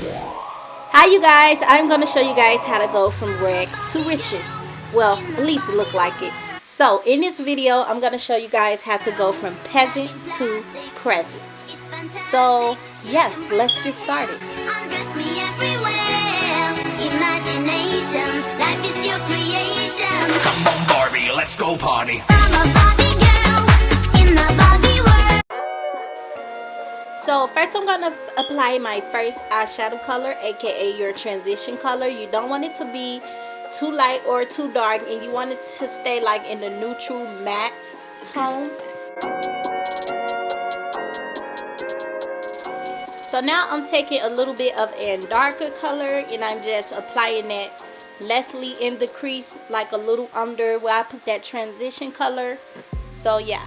Hi you guys, I'm going to show you guys how to go from rags to riches. Well, at least it look like it. So in this video, I'm going to show you guys how to go from peasant to present. So yes, let's get started. Come on Barbie, let's go party. So first I'm going to apply my first eyeshadow color, aka your transition color. You don't want it to be too light or too dark, and you want it to stay like in the neutral matte tones. So now I'm taking a little bit of a darker color and I'm just applying that lessly in the crease, like a little under where I put that transition color. So yeah.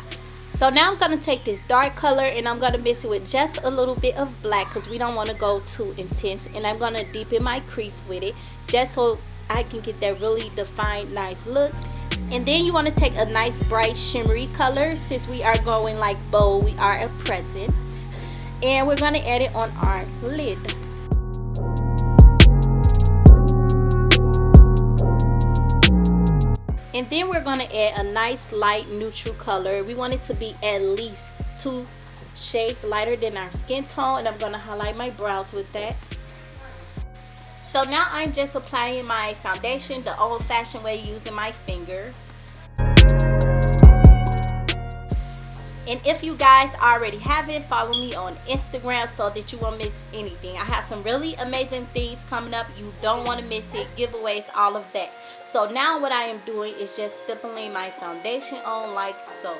So now I'm going to take this dark color and I'm going to mix it with just a little bit of black because we don't want to go too intense. And I'm going to deepen my crease with it just so I can get that really defined nice look. And then you want to take a nice bright shimmery color. Since we are going like bold, we are a present. And we're going to add it on our lid. And then we're going to add a nice light neutral color. We want it to be at least 2 shades lighter than our skin tone. And I'm going to highlight my brows with that. So now I'm just applying my foundation the old-fashioned way, using my finger. And if you guys already have it, follow me on Instagram so that you won't miss anything. I have some really amazing things coming up. You don't want to miss it. Giveaways, all of that. So now what I am doing is just stippling my foundation on like so.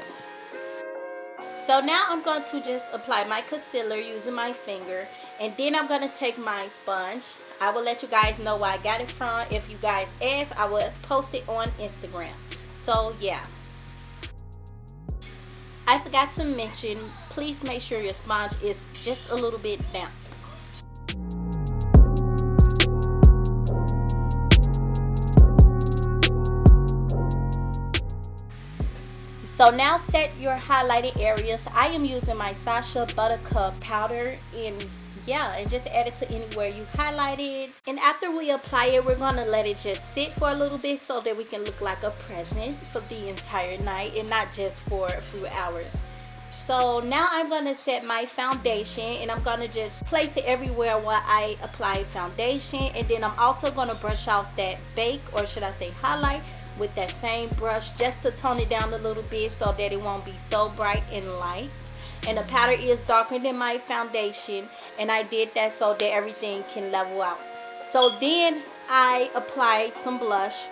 So now I'm going to just apply my concealer using my finger. And then I'm going to take my sponge. I will let you guys know where I got it from. If you guys ask, I will post it on Instagram. So yeah. I forgot to mention, please make sure your sponge is just a little bit damp. So now set your highlighted areas. I am using my Sasha Buttercup powder, and just add it to anywhere you highlighted. And after we apply it, we're going to let it just sit for a little bit so that we can look like a present for the entire night and not just for a few hours. So now I'm going to set my foundation, and I'm going to just place it everywhere where I apply foundation. And then I'm also going to brush off that bake, or should I say highlight, with that same brush just to tone it down a little bit so that it won't be so bright and light. And the powder is darker than my foundation, and I did that so that everything can level out. So then I applied some blush,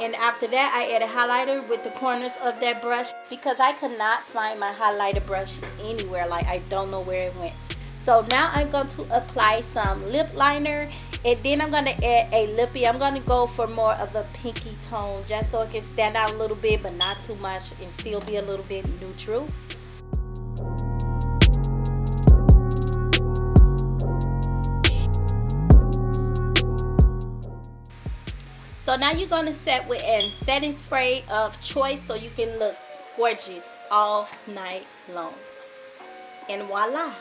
and after that I added highlighter with the corners of that brush because I could not find my highlighter brush anywhere. Like, I don't know where it went. So now I'm going to apply some lip liner, and then I'm going to add a lippy. I'm going to go for more of a pinky tone just so it can stand out a little bit but not too much and still be a little bit neutral. So now you're going to set with a setting spray of choice so you can look gorgeous all night long. And voila.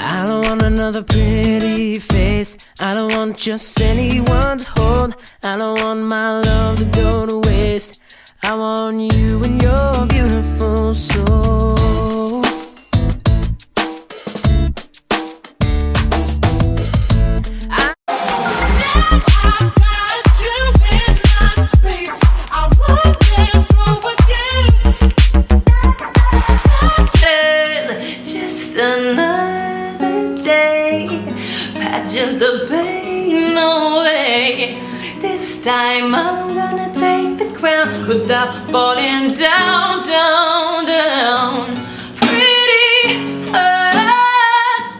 I don't want another pretty face. I don't want just anyone to hold. I don't want my love to go to waste. I want you and your beautiful soul. Another day, pageant the pain away. This time I'm gonna take the crown without falling down, down, down.